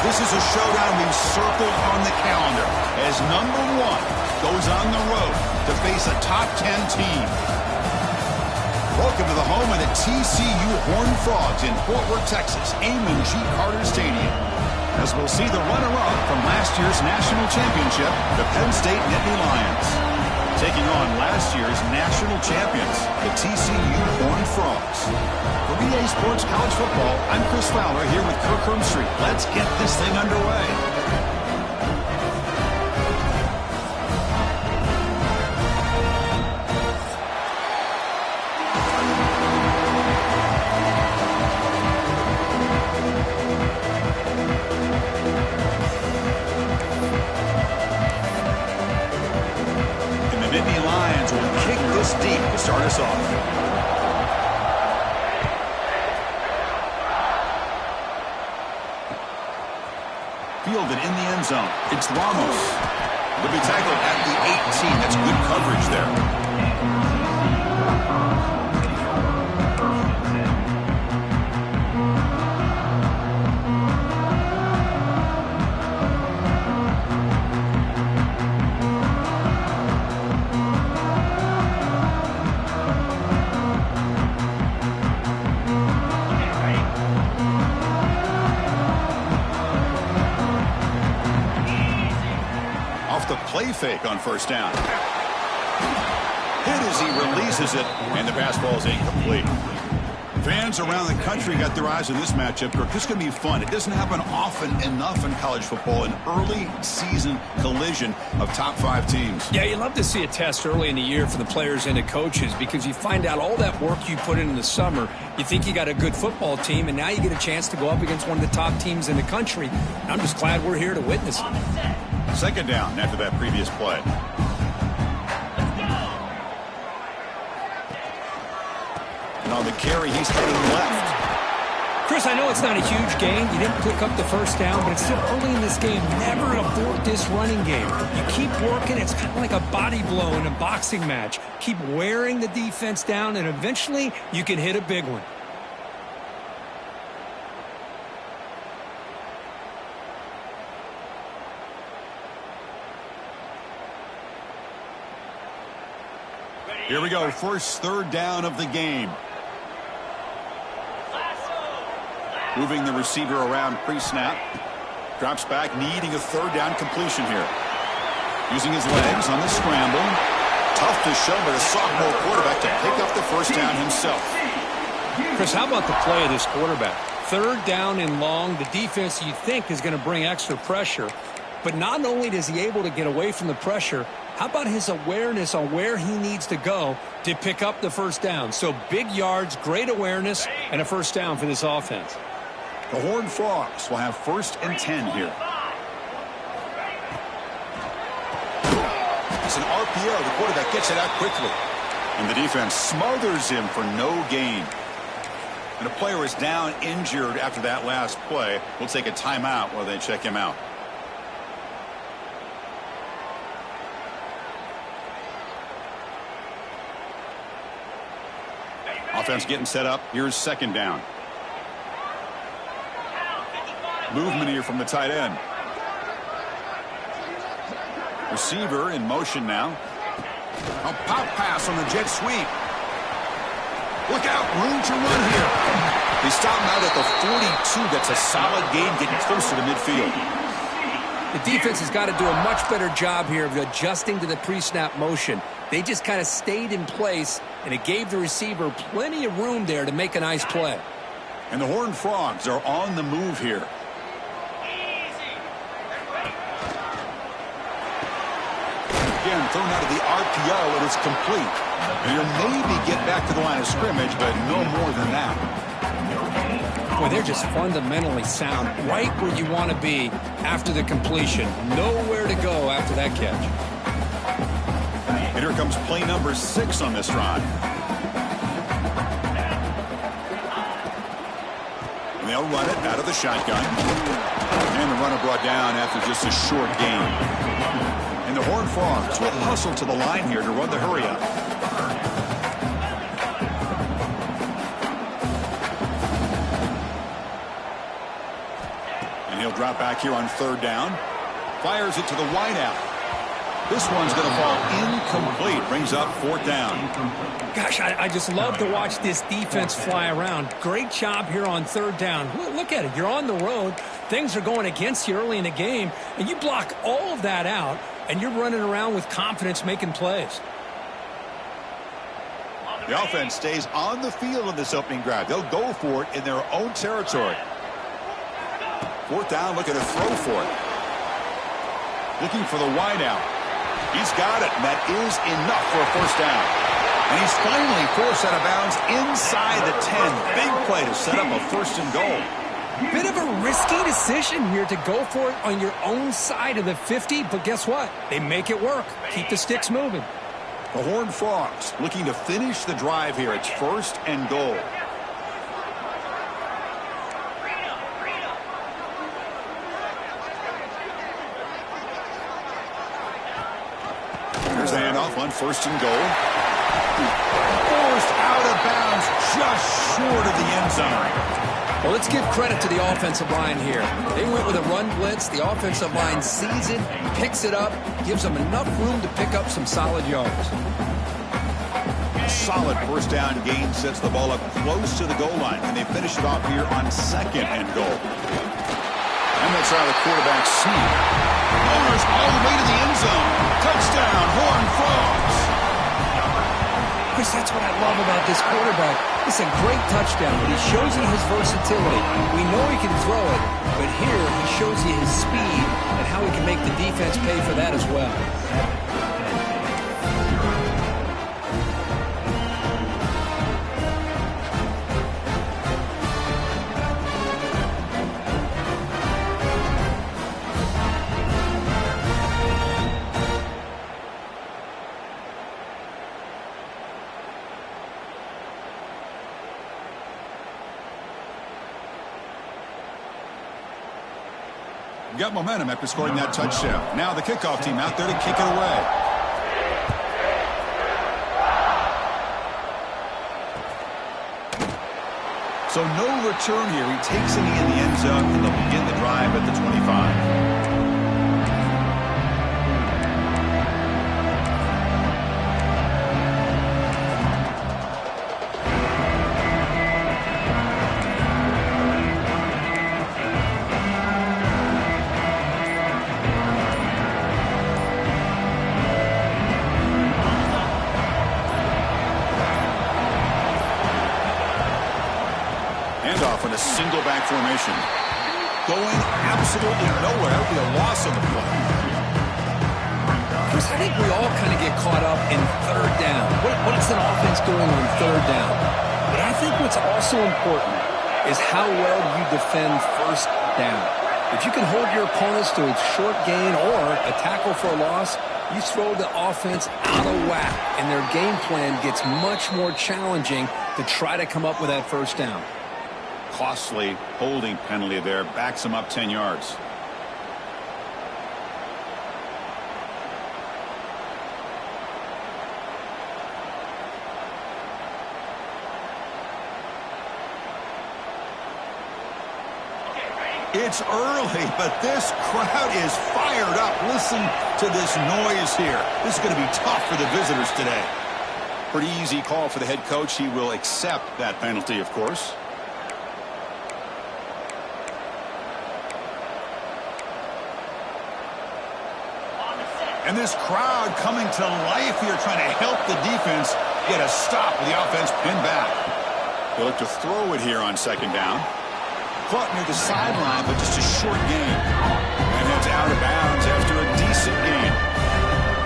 this is a showdown we've circled on the calendar as number 1 goes on the road to face a top 10 team. Welcome to the home of the TCU Horned Frogs in Fort Worth, Texas, Amon G. Carter Stadium, as we'll see the runner-up from last year's national championship, the Penn State Nittany Lions, taking on last year's national champions, the TCU Horned Frogs. For BA Sports College Football, I'm Chris Fowler here with Kirk Hermstreet. Let's get this thing underway. Deep to start us off. Fielded in the end zone. It's Ramos. He'll be tackled at the 18. That's good coverage there. Play fake on first down. Hit as he releases it, and the pass ball is incomplete. Fans around the country got their eyes on this matchup. This is going to be fun. It doesn't happen often enough in college football, an early season collision of top 5 teams. Yeah, you love to see a test early in the year for the players and the coaches because you find out all that work you put in the summer. You think you got a good football team, and now you get a chance to go up against one of the top teams in the country. I'm just glad we're here to witness it. Second down after that previous play. And on the carry, he's heading left. Chris, I know it's not a huge gain. You didn't pick up the first down, but it's still early in this game. Never abort this running game. You keep working. It's kind of like a body blow in a boxing match. Keep wearing the defense down, and eventually you can hit a big one. Here we go, first third down of the game. Moving the receiver around pre-snap. Drops back, needing a third down completion here. Using his legs on the scramble. Tough to show by the sophomore quarterback to pick up the first down himself. Chris, how about the play of this quarterback? Third down and long. The defense you think is going to bring extra pressure. But not only is he able to get away from the pressure, how about his awareness on where he needs to go to pick up the first down? So big yards, great awareness, and a first down for this offense. The Horned Frogs will have first and 10 here. It's an RPO. The quarterback gets it out quickly. And the defense smothers him for no gain. And a player is down injured after that last play. We'll take a timeout while they check him out. Offense getting set up. Here's second down. Movement here from the tight end. Receiver in motion now. A pop pass on the jet sweep. Look out, room to run here. They stop him out at the 42. That's a solid gain, getting closer to midfield. The defense has got to do a much better job here of adjusting to the pre-snap motion. They just kind of stayed in place, and it gave the receiver plenty of room there to make a nice play. And the Horned Frogs are on the move here. Again, thrown out of the RPO, and it's complete. And he'll maybe get back to the line of scrimmage, but no more than that. Boy, they're just fundamentally sound, right where you want to be after the completion. Nowhere to go after that catch. And here comes play number 6 on this drive. And they'll run it out of the shotgun. And the runner brought down after just a short gain. And the Horned Frogs will hustle to the line here to run the hurry-up. And he'll drop back here on third down. Fires it to the wideout. This one's going to fall incomplete. Brings up fourth down. Gosh, I just love to watch this defense fly around. Great job here on third down. Look at it. You're on the road. Things are going against you early in the game, and you block all of that out, and you're running around with confidence making plays. The offense stays on the field in this opening drive. They'll go for it in their own territory. Fourth down, looking to throw for it. Looking for the wideout. He's got it, and that is enough for a first down. And he's finally forced out of bounds inside the 10. Big play to set up a first and goal. Bit of a risky decision here to go for it on your own side of the 50, but guess what? They make it work. Keep the sticks moving. The Horned Frogs looking to finish the drive here. It's first and goal. There's the handoff on first and goal. Forced out of bounds just short of the end zone. Well, let's give credit to the offensive line here. They went with a run blitz. The offensive line sees it, picks it up, gives them enough room to pick up some solid yards. A solid first down gain sets the ball up close to the goal line, and they finish it off here on second and goal. And that's how the quarterback sneak. Mowers all the way to the end zone. Touchdown, Horned Frogs. Chris, that's what I love about this quarterback. It's a great touchdown, but he shows you his versatility. We know he can throw it, but here he shows you his speed and how he can make the defense pay for that as well. Got momentum after scoring that touchdown. Now the kickoff team out there to kick it away. So no return here. He takes it in the end zone, and they'll begin the drive at the 25. In a single back formation. Going absolutely nowhere. That would be a loss on the play. Chris, I think we all kind of get caught up in third down. What is an offense doing on third down? But I think what's also important is how well you defend first down. If you can hold your opponents to a short gain or a tackle for a loss, you throw the offense out of whack, and their game plan gets much more challenging to try to come up with that first down. Costly holding penalty there. Backs him up 10 yards. It's early, but this crowd is fired up. Listen to this noise here. This is going to be tough for the visitors today. Pretty easy call for the head coach. He will accept that penalty, of course. And this crowd coming to life here, trying to help the defense get a stop with the offense pinned back. They look to throw it here on second down. Caught near the sideline, but just a short gain. And it's out of bounds after a decent gain.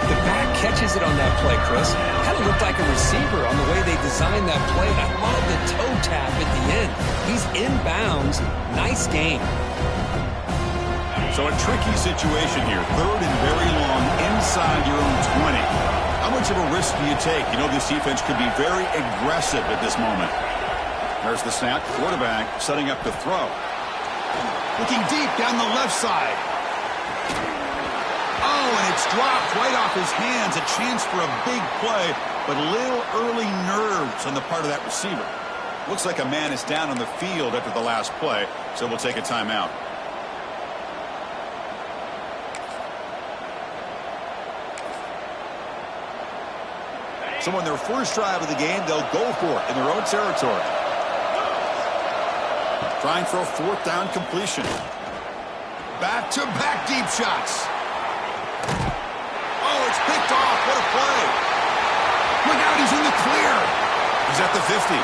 The back catches it on that play, Chris. Kind of looked like a receiver on the way they designed that play. I love the toe tap at the end. He's in bounds. Nice gain. So a tricky situation here. Third and very long inside your own 20. How much of a risk do you take? You know this defense could be very aggressive at this moment. There's the snap. Quarterback setting up the throw. Looking deep down the left side. Oh, and it's dropped right off his hands. A chance for a big play, but a little early nerves on the part of that receiver. Looks like a man is down on the field after the last play, so we'll take a timeout. So on their first drive of the game, they'll go for it in their own territory. Trying for a fourth down completion. Back-to-back deep shots. Oh, it's picked off. What a play. Look out, he's in the clear. He's at the 50.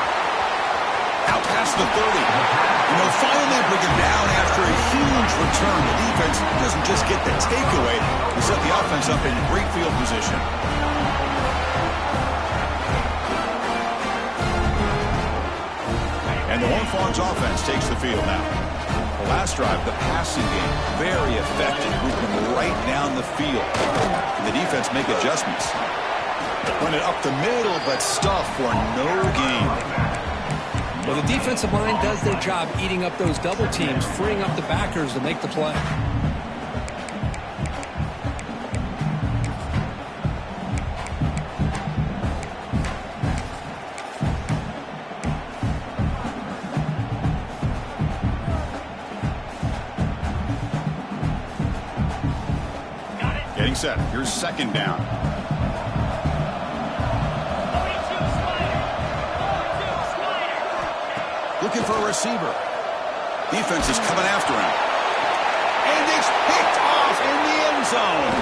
Out past the 30. And they'll finally bring him down after a huge return. The defense doesn't just get the takeaway. They set the offense up in great field position. And the Horned offense takes the field now. The last drive, the passing game, very effective, moving them right down the field. And the defense make adjustments. Run it up the middle, but stuff for no gain. Well, the defensive line does their job eating up those double teams, freeing up the backers to make the play. Getting set. Here's second down. Looking for a receiver. Defense is coming after him. And it's picked off in the end zone.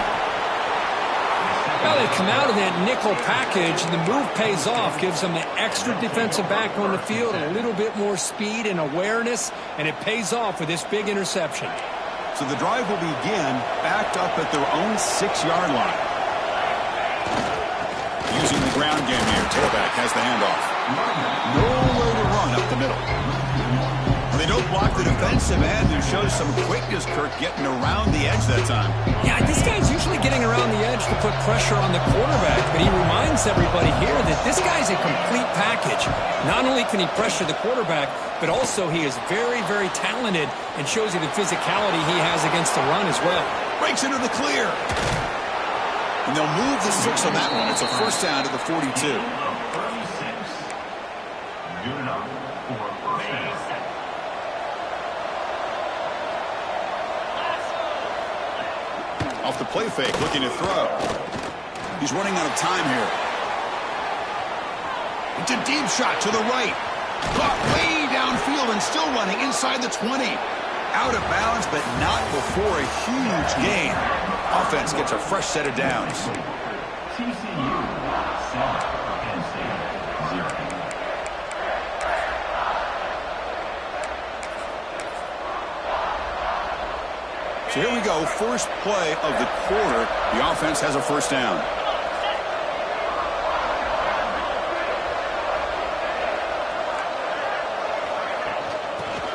Well, they come out of that nickel package, and the move pays off, gives them an extra defensive back on the field, a little bit more speed and awareness, and it pays off with this big interception. So the drive will begin backed up at their own 6-yard line. Using the ground game here, tailback has the handoff. Nowhere to run up the middle. They don't block the defensive end, who shows some quickness, Kirk, getting around the edge that time. Yeah, this guy's usually getting around the edge to put pressure on the quarterback, but he reminds everybody here that this guy's a complete package. Not only can he pressure the quarterback, but also he is very, very talented and shows you the physicality he has against the run as well. Breaks into the clear. And they'll move the 6 on that one. It's a first down to the 42. Off the play fake, looking to throw. He's running out of time here. It's a deep shot to the right. Caught way downfield and still running inside the 20. Out of bounds, but not before a huge gain. Offense gets a fresh set of downs. TCU 7, Penn State 0. So here we go, first play of the quarter. The offense has a first down.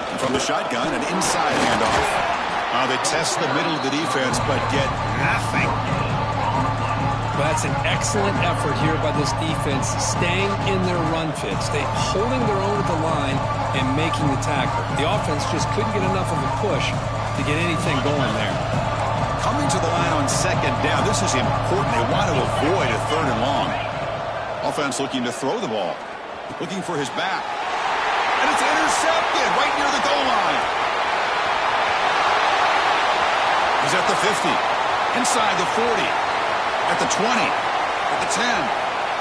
And from the shotgun, an inside handoff. They test the middle of the defense, but get nothing. Well, that's an excellent effort here by this defense, staying in their run fits. They holding their own at the line and making the tackle. The offense just couldn't get enough of a push to get anything going there. Coming to the line on second down, this is important. They want to avoid a third and long. Offense looking to throw the ball. Looking for his back. And it's intercepted right near the goal line. He's at the 50. Inside the 40. At the 20. At the 10.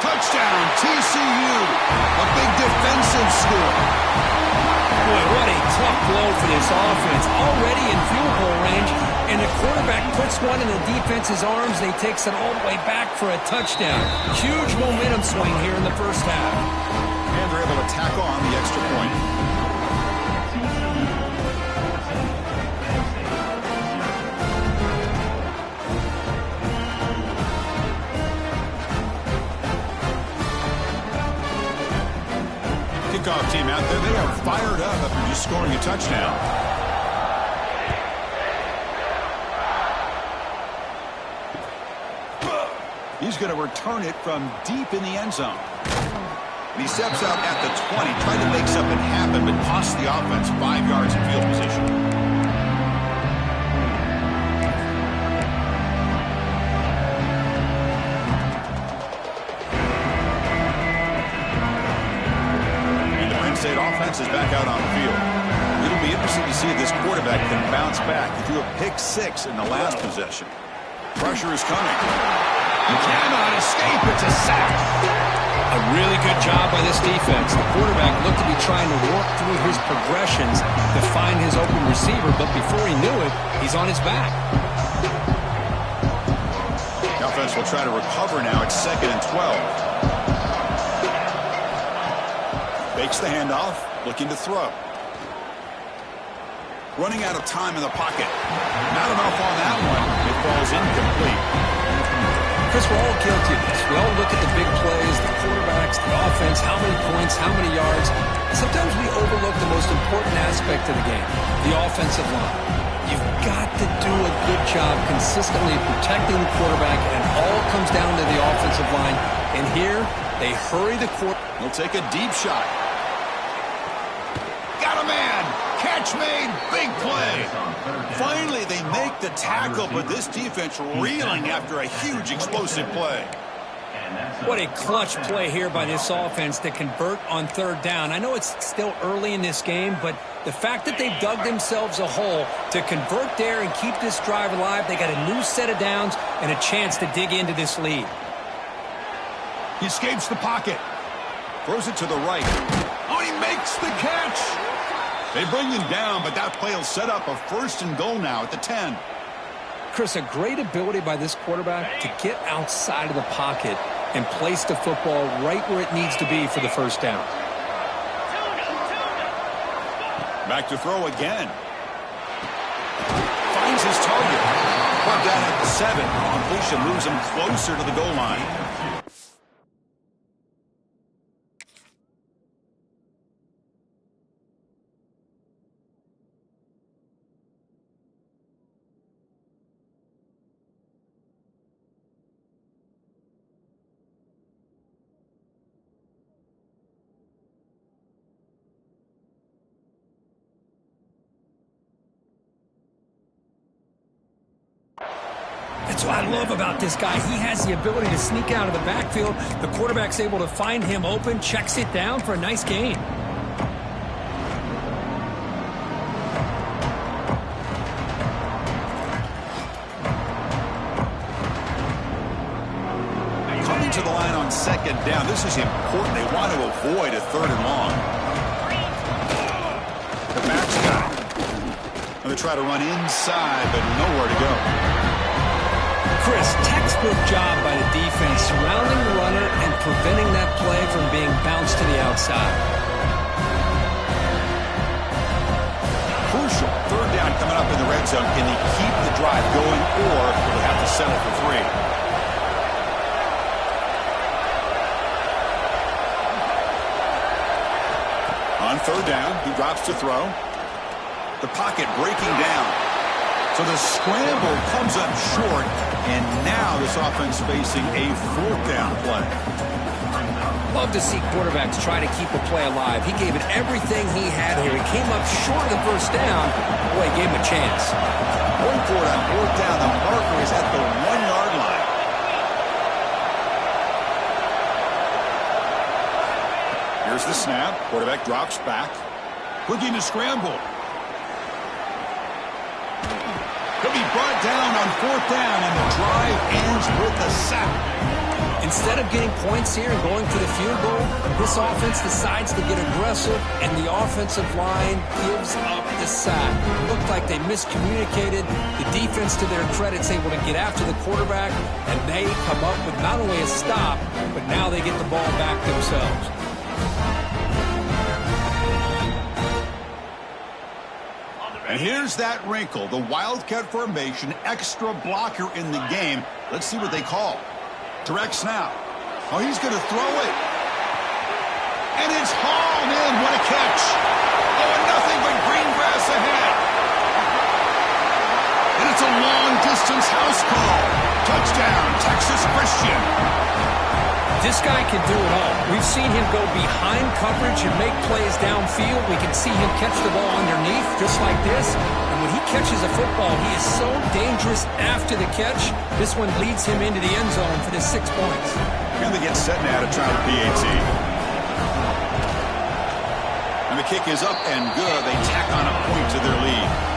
Touchdown, TCU. A big defensive score. Boy, what a tough blow for this offense. Already in field goal range, and the quarterback puts one in the defense's arms, and he takes it all the way back for a touchdown. Huge momentum swing here in the first half. And they're able to tack on the extra point. Kickoff team out there, they are fired up after just scoring a touchdown. He's going to return it from deep in the end zone. And he steps out at the 20, trying to make something happen, but costs the offense 5 yards in field position. State offense is back out on the field. It'll be interesting to see if this quarterback can bounce back. He threw a pick-6 in the last possession. Pressure is coming. He cannot escape. It's a sack. Really good job by this defense. The quarterback looked to be trying to work through his progressions to find his open receiver, but before he knew it, he's on his back. The offense will try to recover now. It's 2nd and 12. Fakes the handoff, looking to throw. Running out of time in the pocket. Not enough on that one. It falls incomplete. Chris, we're all guilty of this. We all look at the big plays, the quarterbacks, the offense, how many points, how many yards. Sometimes we overlook the most important aspect of the game, the offensive line. You've got to do a good job consistently protecting the quarterback, and all comes down to the offensive line. And here, they hurry the quarterback. He'll take a deep shot. Got a man. Catch made. Big play. Finally, they make the tackle, but this defense reeling after a huge explosive play. What a clutch play here by this offense to convert on 3rd down. I know it's still early in this game, but the fact that they've dug themselves a hole to convert there and keep this drive alive, they got a new set of downs and a chance to dig into this lead. He escapes the pocket. Throws it to the right. Oh, he makes the catch. They bring him down, but that play will set up a 1st and goal now at the 10. Chris, a great ability by this quarterback to get outside of the pocket and place the football right where it needs to be for the 1st down. Back to throw again. Finds his target. Brought down at the 7. Completion moves him closer to the goal line. That's what I love about this guy. He has the ability to sneak out of the backfield. The quarterback's able to find him open, checks it down for a nice gain. Coming to the line on 2nd down. This is important. They want to avoid a 3rd and long. The back's got it. Going to try to run inside, but nowhere to go. Chris, textbook job by the defense, surrounding the runner and preventing that play from being bounced to the outside. Crucial 3rd down coming up in the red zone. Can he keep the drive going, or will they have to settle for 3? On 3rd down, he drops to throw. The pocket breaking down. So the scramble comes up short, and now this offense facing a 4th down play. Love to see quarterbacks try to keep a play alive. He gave it everything he had here. He came up short of the 1st down. Boy, he gave him a chance. Going for it on 4th down. The marker is at the 1-yard line. Here's the snap. Quarterback drops back. Looking to scramble. He'll be brought down on 4th down, and the drive ends with a sack. Instead of getting points here and going for the field goal, this offense decides to get aggressive, and the offensive line gives up the sack. It looked like they miscommunicated. The defense, to their credit, is able to get after the quarterback, and they come up with not only a stop, but now they get the ball back themselves. And here's that wrinkle, the Wildcat formation, extra blocker in the game. Let's see what they call. Direct snap. Oh, he's going to throw it. And it's hauled in. What a catch. Oh, and nothing but green grass ahead. And it's a long-distance house call. Touchdown, Texas Christian. This guy can do it all. We've seen him go behind coverage and make plays downfield. We can see him catch the ball underneath just like this. And when he catches a football, he is so dangerous after the catch. This one leads him into the end zone for the 6 points. And they get set now to try the PAT. And the kick is up and good. They tack on a point to their lead.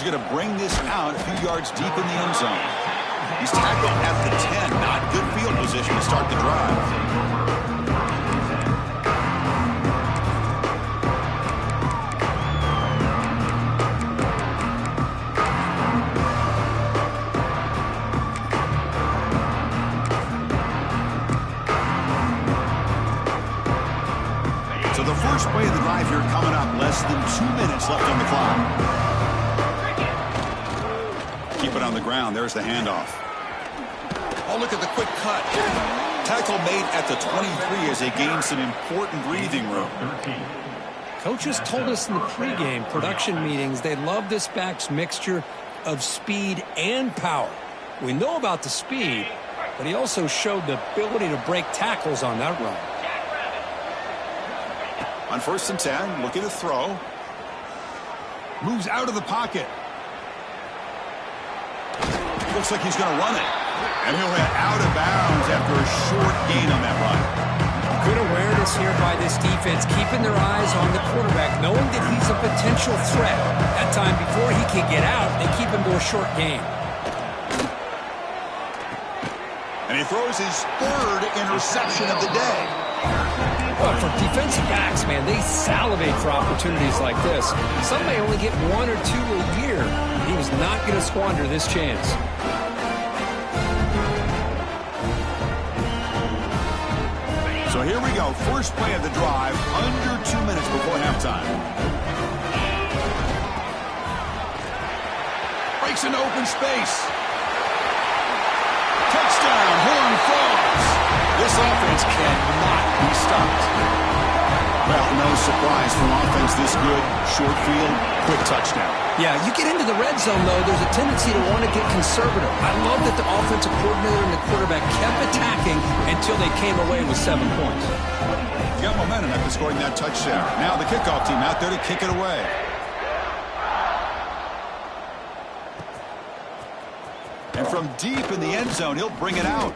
going to bring this out a few yards deep in the end zone. He's tackled at the 10. Not good field position to start the drive. So the first play of the drive here coming up. Less than 2 minutes left on the clock. Keep it on the ground. There's the handoff. Oh, look at the quick cut. Tackle made at the 23 as they gain some important breathing room. Coaches told us in the pregame production meetings they love this back's mixture of speed and power. We know about the speed, but he also showed the ability to break tackles on that run. On 1st and 10, looking to throw. Moves out of the pocket. Looks like he's going to run it. And he'll head out of bounds after a short gain on that run. Good awareness here by this defense, keeping their eyes on the quarterback, knowing that he's a potential threat. That time before he can get out, they keep him to a short gain. And he throws his 3rd interception of the day. Well, for defensive backs, man, they salivate for opportunities like this. Some may only get 1 or 2 a year. He was not going to squander this chance. So here we go. First play of the drive, under 2 minutes before halftime. Breaks into open space. Touchdown, Horn Frogs. This offense cannot be stopped. Well, no surprise from offense this good. Short field, quick touchdown. Yeah, you get into the red zone, though, there's a tendency to want to get conservative. I love that the offensive coordinator and the quarterback kept attacking until they came away with 7 points. Got momentum after scoring that touchdown. Now the kickoff team out there to kick it away. And from deep in the end zone, he'll bring it out.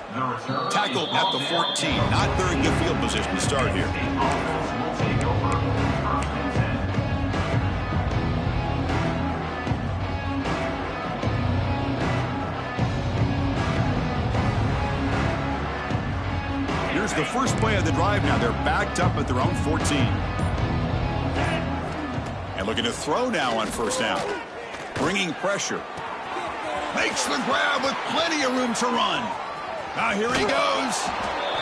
Tackled at the 14. Not very good field position to start here. Here's the first play of the drive now. They're backed up at their own 14. And looking to throw now on 1st down. Bringing pressure. Makes the grab with plenty of room to run. Now here he goes.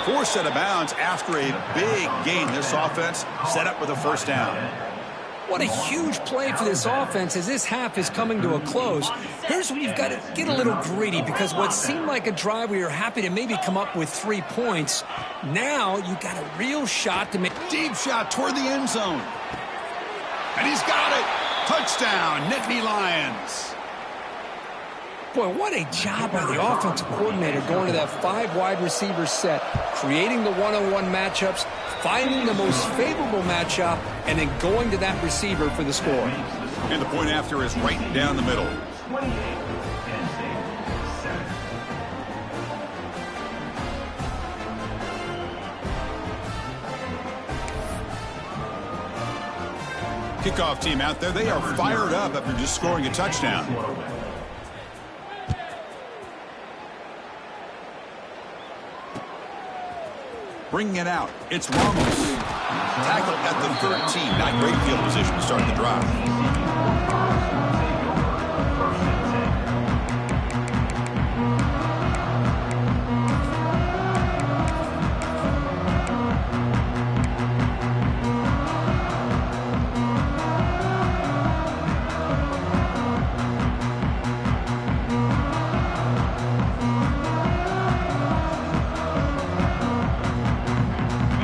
4 set of bounds after a big gain. This offense set up with a 1st down. What a huge play for this offense as this half is coming to a close. Here's where you've got to get a little greedy, because what seemed like a drive where you're happy to maybe come up with 3 points, now you've got a real shot to make. Deep shot toward the end zone. And he's got it. Touchdown, Nittany Lions. Boy, what a job by the offensive coordinator going to that 5 wide receiver set, creating the one-on-one matchups, finding the most favorable matchup, and then going to that receiver for the score. And the point after is right down the middle. Kickoff team out there, they are fired up after just scoring a touchdown. Bringing it out, it's Ramos. Tackled at the 13. Not great field position to start the drive.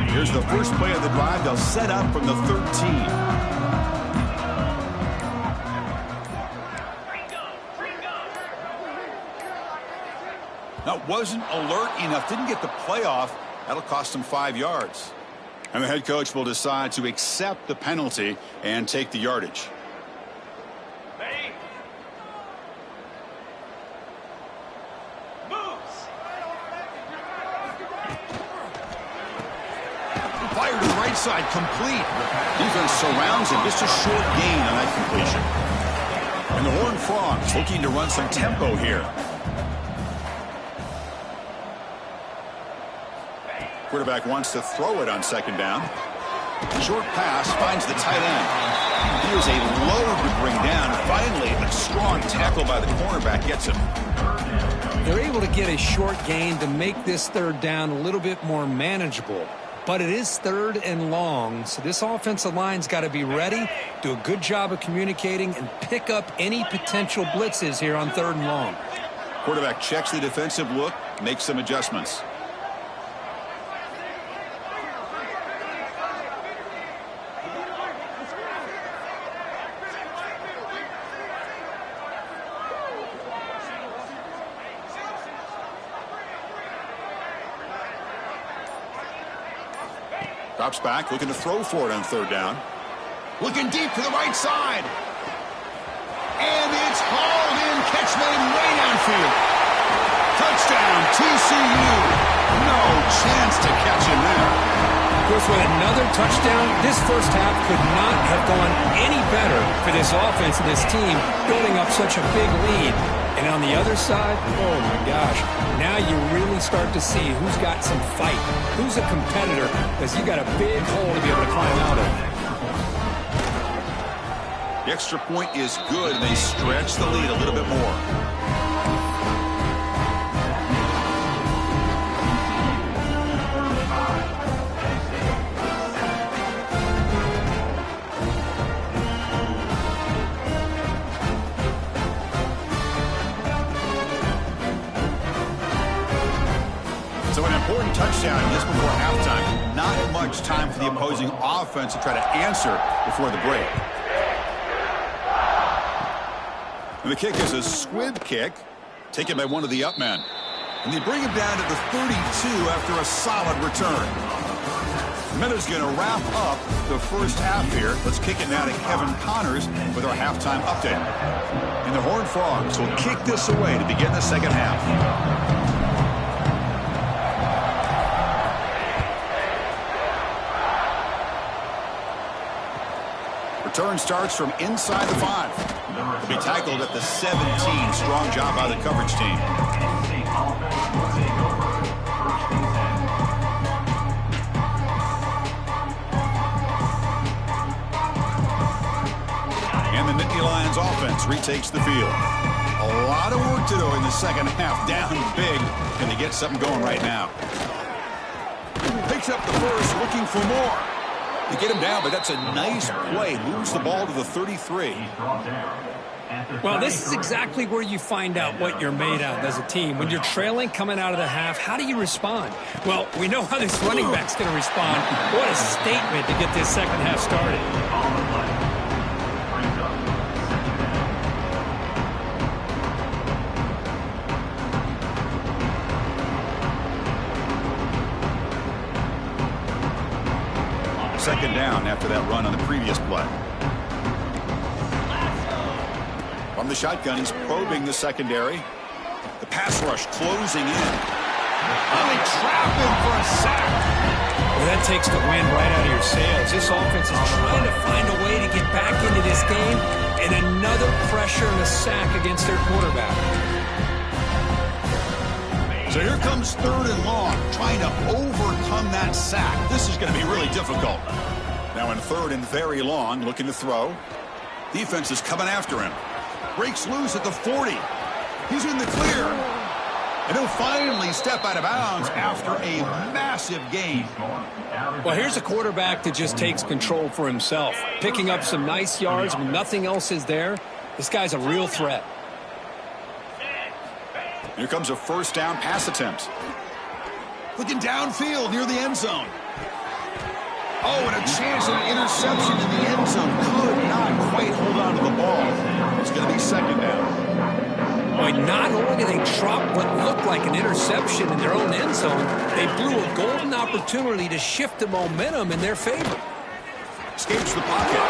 Here's the first play of the drive. They'll set up from the 13. Now, wasn't alert enough. Didn't get the play off. That'll cost him 5 yards. And the head coach will decide to accept the penalty and take the yardage. Fired to the right side, complete. Defense surrounds him. Just a short gain on that completion. And the Horned Frogs looking to run some tempo here. Quarterback wants to throw it on second down. Short pass finds the tight end. He was a load to bring down. Finally, a strong tackle by the cornerback gets him. They're able to get a short gain to make this third down a little bit more manageable. But it is third and long, so this offensive line's got to be ready, do a good job of communicating, and pick up any potential blitzes here on third and long. Quarterback checks the defensive look, makes some adjustments. Drops back, looking to throw for it on third down. Looking deep to the right side. And it's hauled in, catch made way downfield. Touchdown, TCU. No chance to catch him there. Of course, with another touchdown, this first half could not have gone any better for this offense and this team, building up such a big lead. And on the other side, oh my gosh, now you really start to see who's got some fight, who's a competitor, because you got a big hole to be able to climb out of. The extra point is good, and they stretch the lead a little bit more. So an important touchdown just before halftime. Not much time for the opposing offense to try to answer before the break. And the kick is a squib kick, taken by one of the up men. And they bring him down to the 32 after a solid return. Miller's going to wrap up the first half here. Let's kick it now to Kevin Connors with our halftime update. And the Horned Frogs will kick this away to begin the second half. Return starts from inside the 5. Will be tackled at the 17. Strong job by the coverage team. And the Nittany Lions offense retakes the field. A lot of work to do in the second half. Down big, and they get something going right now. Picks up the first, looking for more. They get him down, but that's a nice play. Moves the ball to the 33. Well, this is exactly where you find out what you're made of as a team. When you're trailing coming out of the half, how do you respond? Well, we know how this running back's going to respond. What a statement to get this second half started. Second down after that run on the previous play. From the shotgun, he's probing the secondary. The pass rush closing in. Oh, they trap him for a sack. Well, that takes the wind right out of your sails. This offense is trying to find a way to get back into this game, and another pressure and a sack against their quarterback. So here comes third and long, trying to overcome that sack. This is going to be really difficult. Now in third and very long, looking to throw. Defense is coming after him. Breaks loose at the 40. He's in the clear. And he'll finally step out of bounds after a massive gain. Well, here's a quarterback that just takes control for himself. Picking up some nice yards when nothing else is there. This guy's a real threat. Here comes a first down pass attempt. Looking downfield near the end zone. Oh, and a chance at an interception in the end zone. Could not quite hold on to the ball. It's going to be second down. Boy, not only did they drop what looked like an interception in their own end zone, they blew a golden opportunity to shift the momentum in their favor. Escapes the pocket.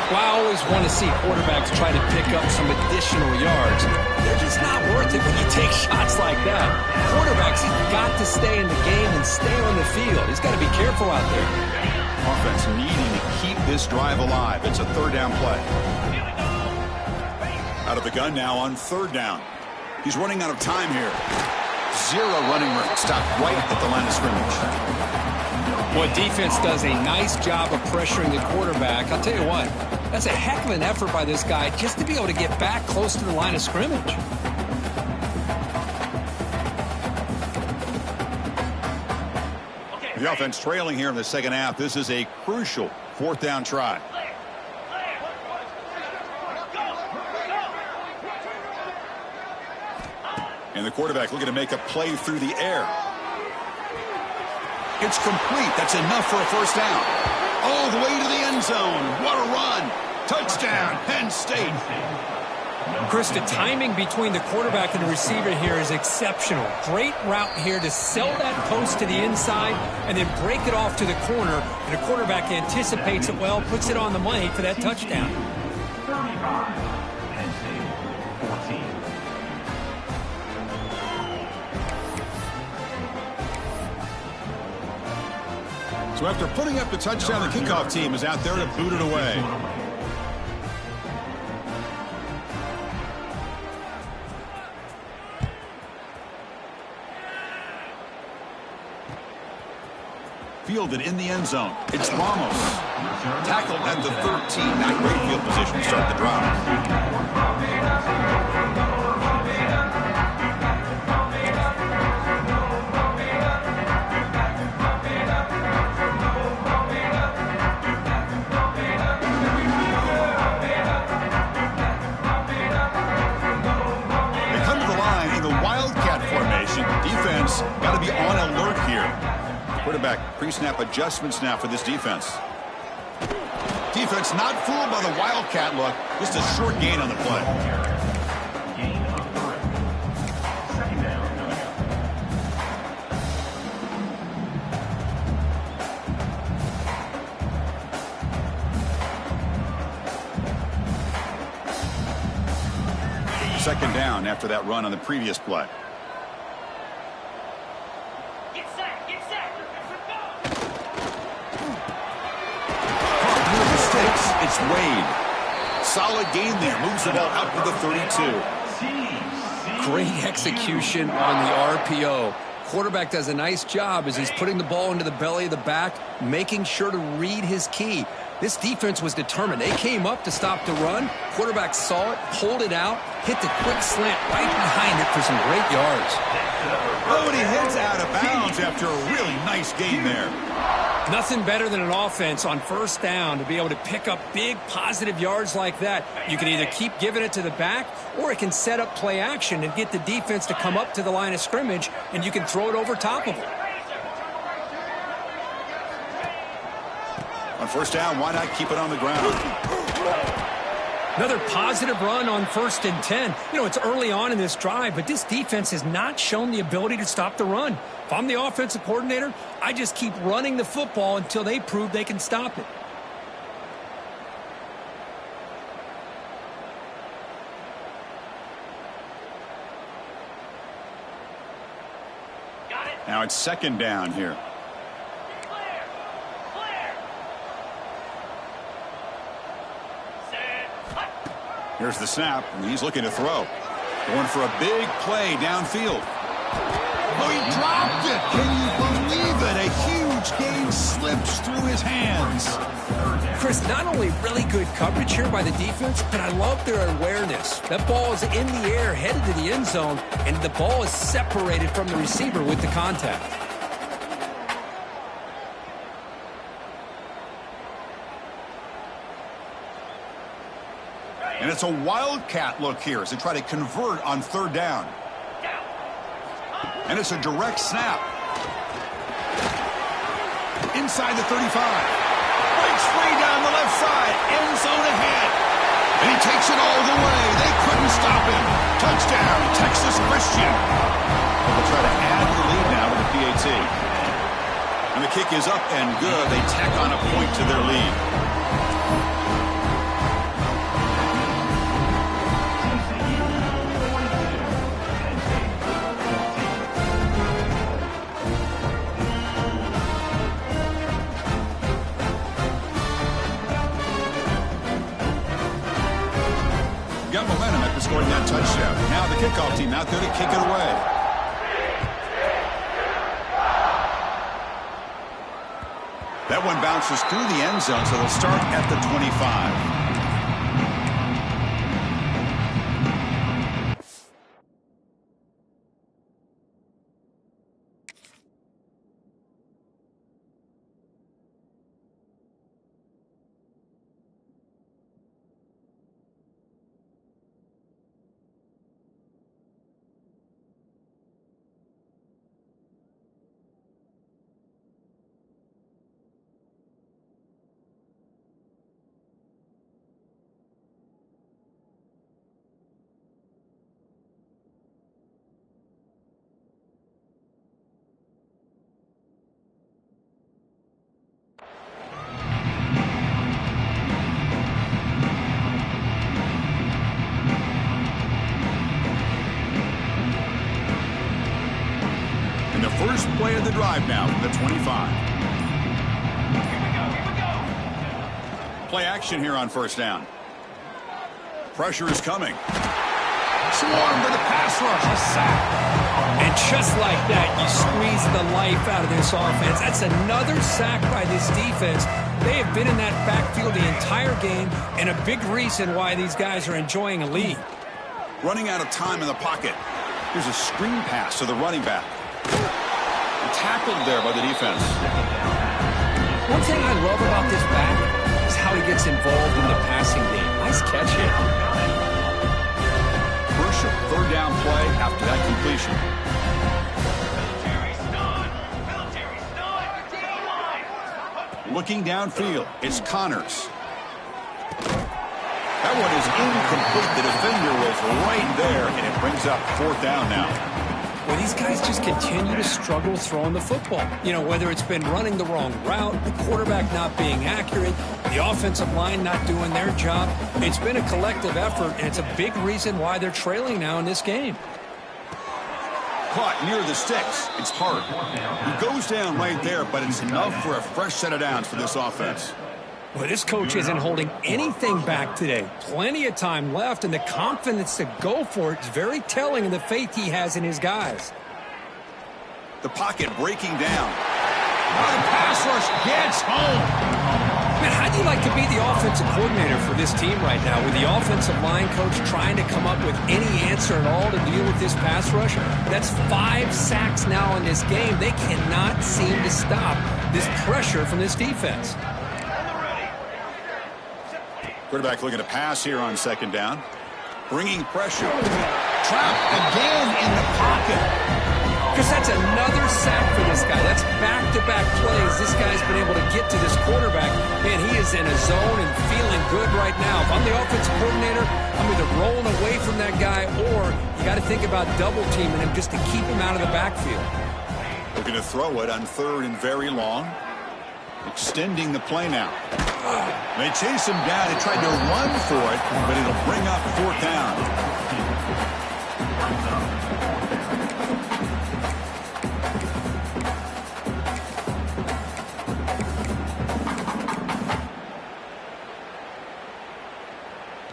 Well, I always want to see quarterbacks try to pick up some additional yards. They're just not worth it when you take shots like that. Quarterbacks have got to stay in the game and stay on the field. He's got to be careful out there. Offense needing to keep this drive alive. It's a third down play. Out of the gun now on third down. He's running out of time here. Zero running room. Stopped right at the line of scrimmage. Well, defense does a nice job of pressuring the quarterback. I'll tell you what, that's a heck of an effort by this guy just to be able to get back close to the line of scrimmage. The offense trailing here in the second half. This is a crucial fourth down try. And the quarterback looking to make a play through the air. It's complete. That's enough for a first down. All the way to the end zone. What a run. Touchdown, Penn State. Chris, the timing between the quarterback and the receiver here is exceptional. Great route here to sell that post to the inside and then break it off to the corner. And the quarterback anticipates it well, puts it on the money for that touchdown. 35. Penn State 14. So after putting up the touchdown, the kickoff team is out there to boot it away. Fielded in the end zone. It's Ramos. Tackled at the 13. Not great field position to start the drive. They come to the line in the Wildcat formation. Defense got to be on alert here. Quarterback pre-snap adjustments now for this defense. Defense not fooled by the Wildcat look. Just a short gain on the play. Gain of 3. Second down coming up. Second down after that run on the previous play. It's Wade. Solid gain there. Moves the ball out to the 32. Great execution on the RPO. Quarterback does a nice job as he's putting the ball into the belly of the back, making sure to read his key. This defense was determined. They came up to stop the run. Quarterback saw it, pulled it out, hit the quick slant right behind it for some great yards. Oh, and he heads out of bounds after a really nice gain there. Nothing better than an offense on first down to be able to pick up big positive yards like that. You can either keep giving it to the back or it can set up play action and get the defense to come up to the line of scrimmage and you can throw it over top of them. On first down, why not keep it on the ground? Another positive run on 1st and 10. You know, it's early on in this drive, but this defense has not shown the ability to stop the run. If I'm the offensive coordinator, I just keep running the football until they prove they can stop it. Now it's second down here. Here's the snap, and he's looking to throw. Going for a big play downfield. Oh, he dropped it! Can you believe it? A huge gain slips through his hands. Chris, not only really good coverage here by the defense, but I love their awareness. That ball is in the air, headed to the end zone, and the ball is separated from the receiver with the contact. And it's a Wildcat look here as they try to convert on third down. And it's a direct snap. Inside the 35. Breaks free down the left side. End zone ahead. And he takes it all the way. They couldn't stop him. Touchdown, Texas Christian. They'll try to add the lead now to the PAT. And the kick is up and good. They tack on a point to their lead. touchdown. Now the kickoff team out there to kick it away. That one bounces through the end zone, so they'll start at the 25. First play of the drive now from the 25. Here we go. Play action here on first down. Pressure is coming. Swarm to the pass rush. A sack. And just like that, you squeeze the life out of this offense. That's another sack by this defense. They have been in that backfield the entire game, and a big reason why these guys are enjoying a lead. Running out of time in the pocket. Here's a screen pass to the running back. Tackled there by the defense. One thing I love about this back is how he gets involved in the passing game. Nice catch here. First third down play after that completion. Looking downfield, it's Connors. That one is incomplete. The defender was right there, and it brings up fourth down now. Well, these guys just continue to struggle throwing the football. You know, whether it's been running the wrong route, the quarterback not being accurate, the offensive line not doing their job. It's been a collective effort, and it's a big reason why they're trailing now in this game. Caught near the sticks. It's hard. He goes down right there, but it's enough for a fresh set of downs for this offense. Well, this coach isn't holding anything back today. Plenty of time left, and the confidence to go for it is very telling of the faith he has in his guys. The pocket breaking down. Oh, the pass rush gets home. Man, how'd you like to be the offensive coordinator for this team right now with the offensive line coach trying to come up with any answer at all to deal with this pass rush? That's 5 sacks now in this game. They cannot seem to stop this pressure from this defense. Quarterback looking to pass here on second down. Bringing pressure. Trapped again in the pocket. Because that's another sack for this guy. That's back-to-back plays. This guy's been able to get to this quarterback. Man, he is in a zone and feeling good right now. If I'm the offensive coordinator, I'm either rolling away from that guy or you got to think about double-teaming him just to keep him out of the backfield. Looking to throw it on third and very long. Extending the play now. They chase him down. They tried to run for it, but it'll bring up fourth down.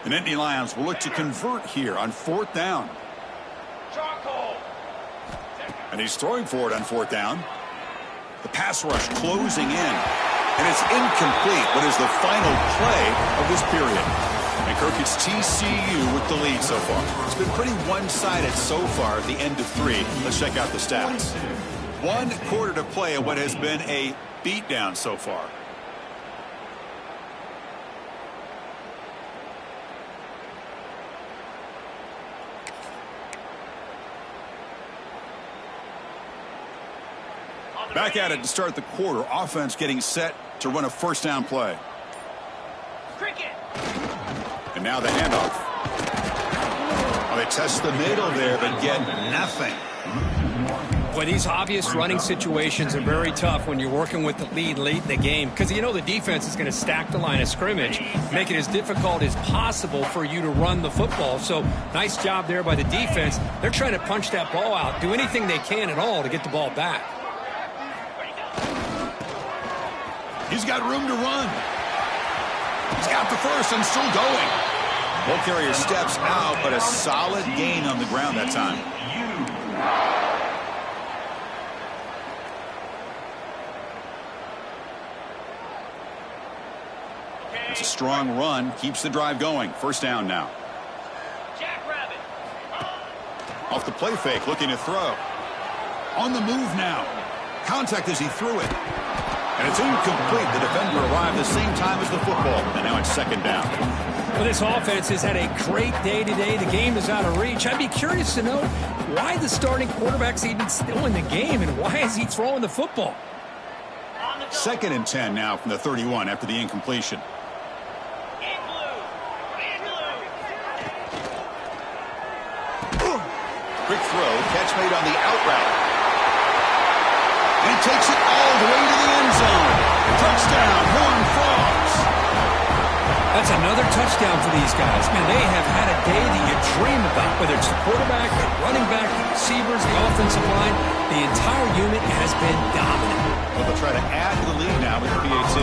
The Nittany Lions will look to convert here on fourth down. And he's throwing for it on fourth down. The pass rush closing in. And it's incomplete, but is the final play of this period. And Kirk, it's TCU with the lead so far. It's been pretty one-sided so far at the end of 3. Let's check out the stats. 1 quarter to play in what has been a beatdown so far. Back at it to start the quarter. Offense getting set to run a first down play. And now the handoff. Well, they test the middle there, but get nothing. Boy, these obvious running situations are very tough when you're working with the lead late in the game because you know the defense is going to stack the line of scrimmage, make it as difficult as possible for you to run the football. So nice job there by the defense. They're trying to punch that ball out, do anything they can at all to get the ball back. He's got room to run. He's got the first and still going. Ball carrier steps out, but a solid gain on the ground that time. It's a strong run, keeps the drive going. First down now. Off the play fake, looking to throw. On the move now. Contact as he threw it. And it's incomplete. The defender arrived the same time as the football. And now it's second down. Well, this offense has had a great day today. The game is out of reach. I'd be curious to know why the starting quarterback's even still in the game and why is he throwing the football? 2nd and 10 now from the 31 after the incompletion. Quick throw, catch made on the out route. And he takes it all the way to the end zone. Touchdown, Horned Frogs. That's another touchdown for these guys. Man, they have had a day that you dream about, whether it's the quarterback, the running back, the receivers, the offensive line. The entire unit has been dominant. Well, they'll try to add to the lead now with the PAT.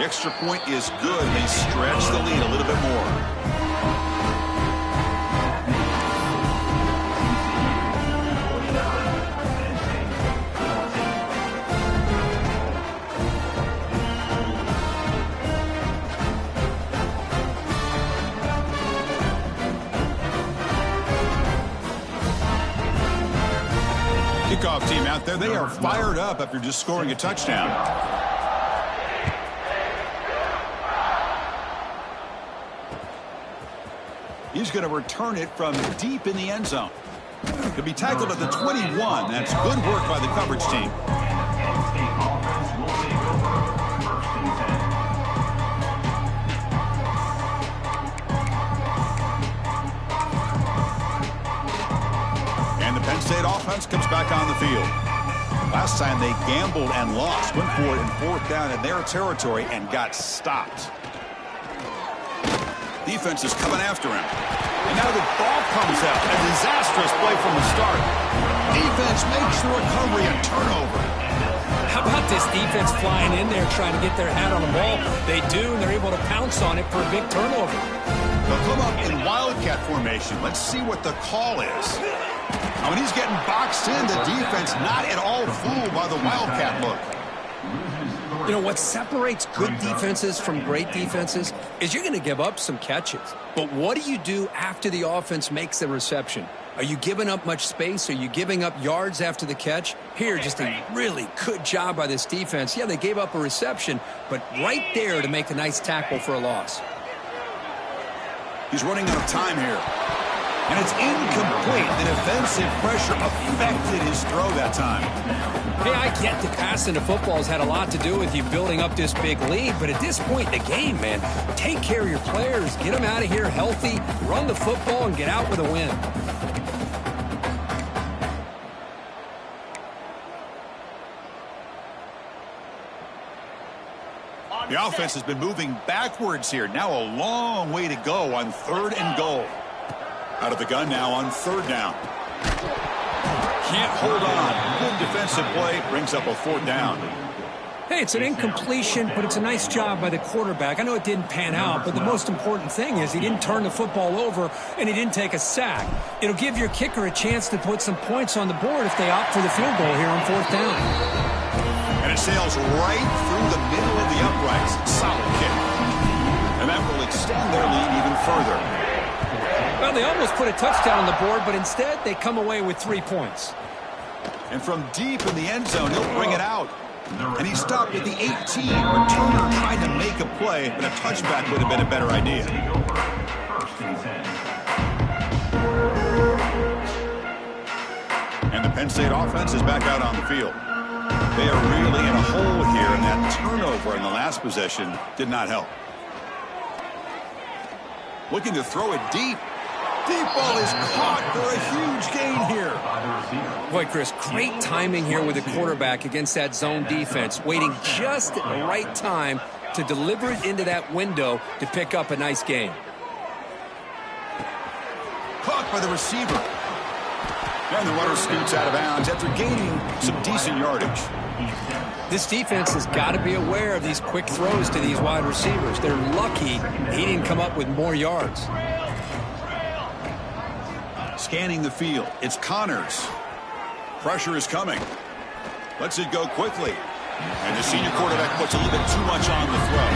The extra point is good. They stretch the lead a little bit more. Kickoff team out there, they are fired up after just scoring a touchdown. He's going to return it from deep in the end zone. He'll be tackled at the 21. That's good work by the coverage team. And the Penn State offense comes back on the field. Last time they gambled and lost, went for it in 4th down in their territory and got stopped. Defense is coming after him. And now the ball comes out. A disastrous play from the start. Defense makes the recovery a turnover. How about this defense flying in there trying to get their hat on the ball? They do, and they're able to pounce on it for a big turnover. They'll come up in Wildcat formation. Let's see what the call is. Now, when he's getting boxed in, the defense not at all fooled by the Wildcat look. You know, what separates good defenses from great defenses is you're going to give up some catches. But what do you do after the offense makes the reception? Are you giving up much space? Are you giving up yards after the catch? Here, just a really good job by this defense. Yeah, they gave up a reception, but right there to make a nice tackle for a loss. He's running out of time here. And it's incomplete. The defensive pressure affected his throw that time. Hey, I get the passing of football has had a lot to do with you building up this big lead, but at this point in the game, man, take care of your players, get them out of here healthy, run the football, and get out with a win. The offense has been moving backwards here. Now a long way to go on 3rd and goal. Out of the gun now on 3rd down. Can't hold on. Good defensive play. Brings up a 4th down. Hey, it's an incompletion, but it's a nice job by the quarterback. I know it didn't pan out, but the most important thing is he didn't turn the football over and he didn't take a sack. It'll give your kicker a chance to put some points on the board if they opt for the field goal here on 4th down. And it sails right through the middle of the uprights. Solid kick. And that will extend their lead even further. Well, they almost put a touchdown on the board, but instead they come away with 3 points. And from deep in the end zone, he'll bring it out. And he stopped at the 18. Returner tried to make a play, but a touchback would have been a better idea. And the Penn State offense is back out on the field. They are really in a hole here, and that turnover in the last possession did not help. Looking to throw it deep. Deep ball is caught for a huge gain here. Boy, Chris, great timing here with the quarterback against that zone defense, waiting just at the right time to deliver it into that window to pick up a nice gain. Caught by the receiver. And the runner scoots out of bounds after gaining some decent yardage. This defense has got to be aware of these quick throws to these wide receivers. They're lucky he didn't come up with more yards. Scanning the field, it's Connors. Pressure is coming. Lets it go quickly. And the senior quarterback puts a little bit too much on the throw.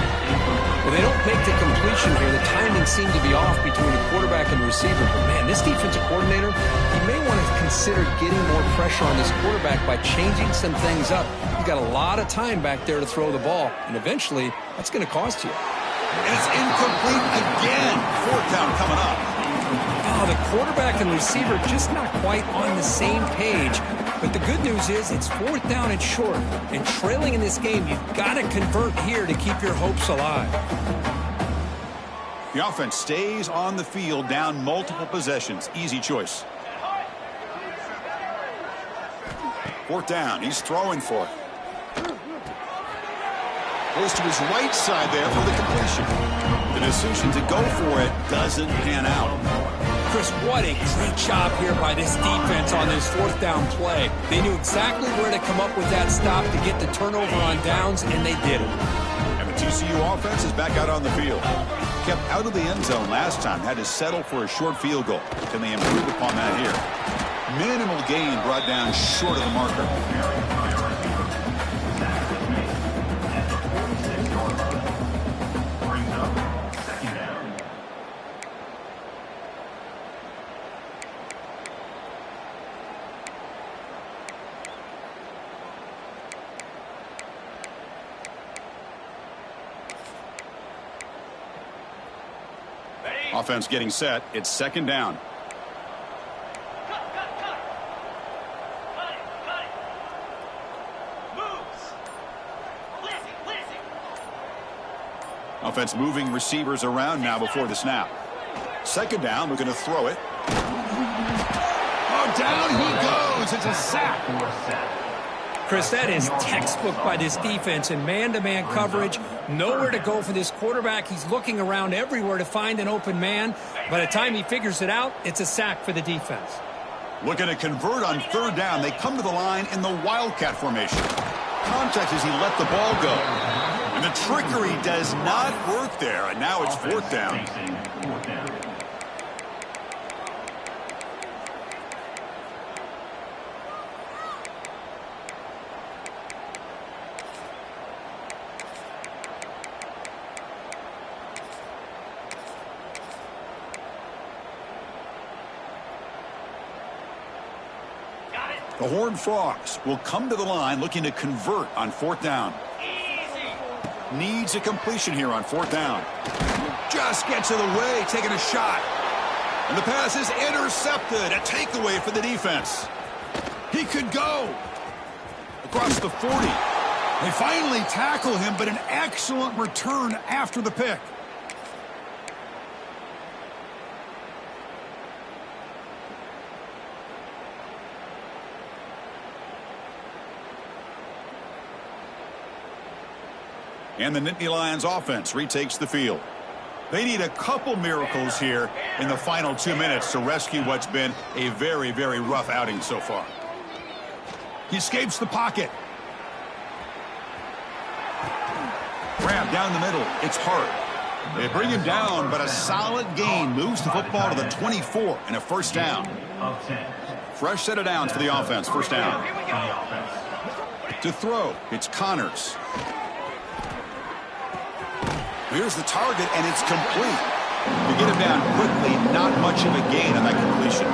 Well, they don't make the completion here. The timing seemed to be off between the quarterback and the receiver. But, man, this defensive coordinator, he may want to consider getting more pressure on this quarterback by changing some things up. He's got a lot of time back there to throw the ball, and eventually that's going to cost you. And it's incomplete again. Fourth down coming up. Oh, the quarterback and receiver just not quite on the same page. But the good news is it's fourth down and short. And trailing in this game, you've got to convert here to keep your hopes alive. The offense stays on the field, down multiple possessions. Easy choice. Fourth down. He's throwing for it. Goes to his right side there for the completion. The decision to go for it doesn't pan out. Chris, what a great job here by this defense on this fourth down play. They knew exactly where to come up with that stop to get the turnover on downs, and they did it. And the TCU offense is back out on the field. Kept out of the end zone last time, had to settle for a short field goal. Can they improve upon that here? Minimal gain brought down short of the marker. Offense getting set. It's second down. Offense moving receivers around now before the snap. Second down. We're going to throw it. Oh, down he goes. It's a sack. Chris, that is textbook by this defense in man-to-man coverage. Nowhere to go for this quarterback. He's looking around everywhere to find an open man. By the time he figures it out, it's a sack for the defense. Looking to convert on third down. They come to the line in the Wildcat formation. Contact as he let the ball go. And the trickery does not work there. And now it's fourth down. The Horned Frogs will come to the line looking to convert on fourth down. Needs a completion here on fourth down. Just gets in the way, taking a shot. And the pass is intercepted. A takeaway for the defense. He could go across the 40. They finally tackle him, but an excellent return after the pick. And the Nittany Lions offense retakes the field. They need a couple miracles here in the final 2 minutes to rescue what's been a very, very rough outing so far. He escapes the pocket. Grab down the middle. It's hard. They bring him down, but a solid gain moves the football to the 24 and a first down. Fresh set of downs for the offense. First down. To throw, it's Connors. Here's the target, and it's complete. To get him down quickly, not much of a gain on that completion.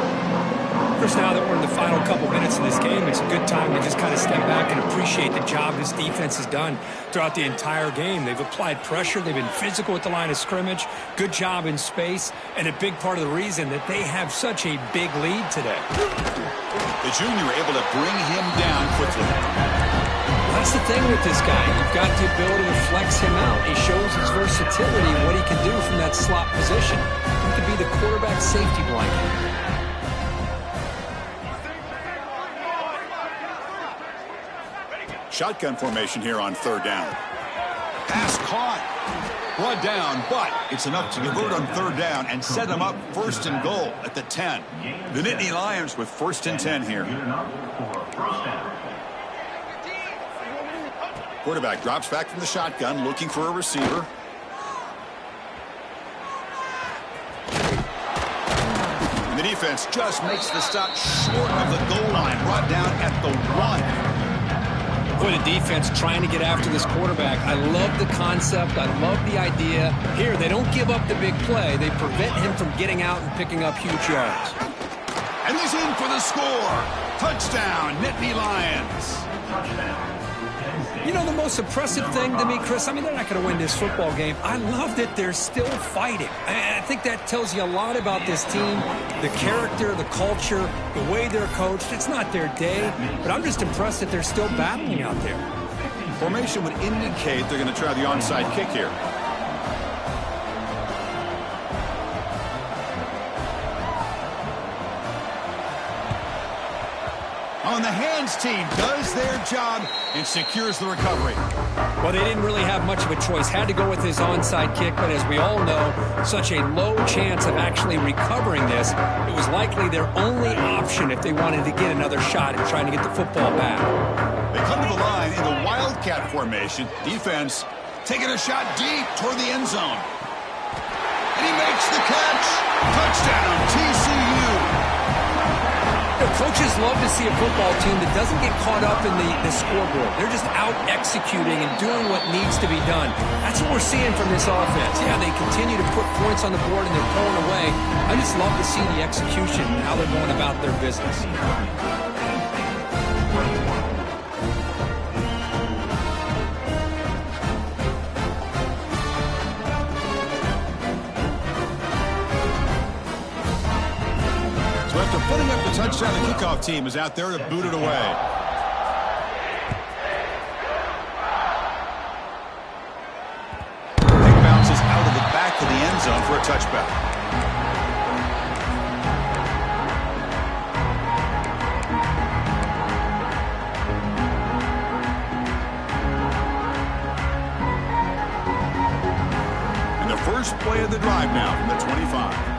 Chris, now that we're in the final couple minutes of this game, it's a good time to just kind of step back and appreciate the job this defense has done throughout the entire game. They've applied pressure. They've been physical at the line of scrimmage. Good job in space, and a big part of the reason that they have such a big lead today. The junior able to bring him down quickly. That's the thing with this guy. You've got the ability to flex him out. He shows his versatility and what he can do from that slot position. He could be the quarterback safety blanket. Shotgun formation here on third down. Pass caught. Brought down, but it's enough to convert on third down and set them up first and goal at the 10. The Nittany Lions with first and 10 here. Quarterback drops back from the shotgun, looking for a receiver. And the defense just makes the stop short of the goal line, brought down at the 1. Boy, the defense trying to get after this quarterback. I love the concept. I love the idea. Here, they don't give up the big play. They prevent him from getting out and picking up huge yards. And he's in for the score. Touchdown, Nittany Lions. You know, the most impressive thing to me, Chris, I mean, they're not going to win this football game. I love that they're still fighting. I think that tells you a lot about this team, the character, the culture, the way they're coached. It's not their day, but I'm just impressed that they're still battling out there. Formation would indicate they're going to try the onside kick here. On the hands team does their job and secures the recovery. Well, they didn't really have much of a choice. Had to go with his onside kick, but as we all know, such a low chance of actually recovering this. It was likely their only option if they wanted to get another shot at trying to get the football back. They come to the line in the Wildcat formation. Defense taking a shot deep toward the end zone. And he makes the catch. Touchdown, TCU. Coaches love to see a football team that doesn't get caught up in the scoreboard. They're just out executing and doing what needs to be done. That's what we're seeing from this offense. Yeah, they continue to put points on the board and they're pulling away. I just love to see the execution and how they're going about their business. Putting up the touchdown, the kickoff team is out there to boot it away. It bounces out of the back of the end zone for a touchback. And the first play of the drive now from the 25.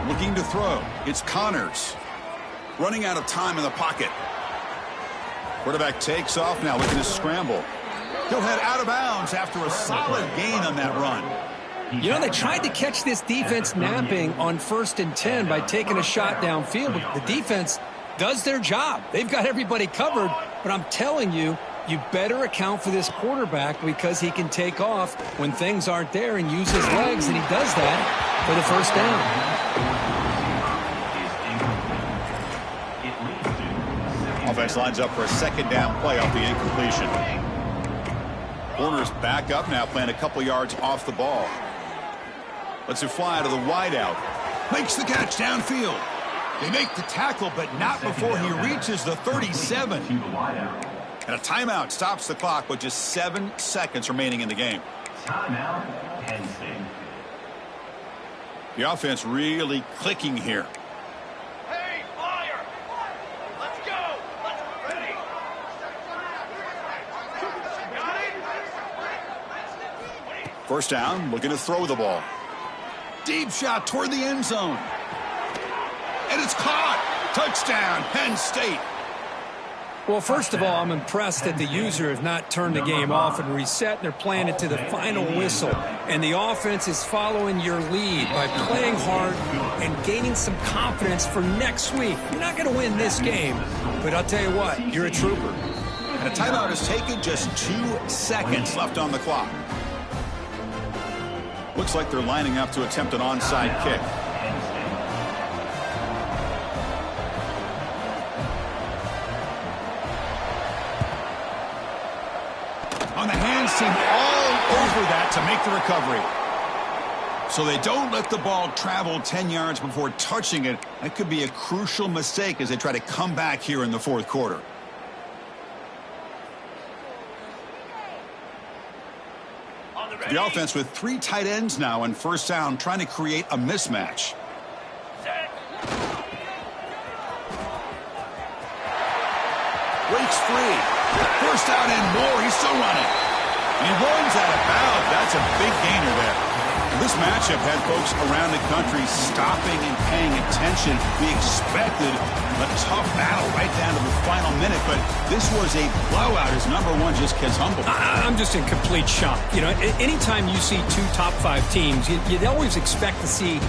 Looking to throw. It's Connors. Running out of time in the pocket. Quarterback takes off now, looking to scramble. He'll head out of bounds after a solid gain on that run. You know, they tried to catch this defense napping on 1st and 10 by taking a shot downfield, but the defense does their job. They've got everybody covered, but I'm telling you, you better account for this quarterback because he can take off when things aren't there and use his legs, and he does that for the first down. Offense lines up for a second down play off the incompletion. Corner's back up now, playing a couple yards off the ball. Lets it fly to the wideout. Makes the catch downfield. They make the tackle, but not before he reaches the 37. And a timeout stops the clock with just 7 seconds remaining in the game. Timeout, Penn State. The offense really clicking here. Hey, fire! Let's go! Let's ready! Got it? First down, looking to throw the ball. Deep shot toward the end zone. And it's caught. Touchdown, Penn State. Well, first of all, I'm impressed that the user has not turned the game off and reset, and they're playing it to the final whistle. And the offense is following your lead by playing hard and gaining some confidence for next week. You're not going to win this game, but I'll tell you what, you're a trooper. And a timeout is taken, just 2 seconds left on the clock. Looks like they're lining up to attempt an onside kick. On the hands team, all over that to make the recovery. So they don't let the ball travel 10 yards before touching it. That could be a crucial mistake as they try to come back here in the fourth quarter. The offense with 3 tight ends now on first down, trying to create a mismatch. Breaks free. First down and more. He's still running. He runs out of bounds. That's a big gainer there. This matchup had folks around the country stopping and paying attention. We expected a tough battle right down to the final minute, but this was a blowout as number one just gets humbled. I'm just in complete shock. You know, anytime you see two top 5 teams, you'd always expect to see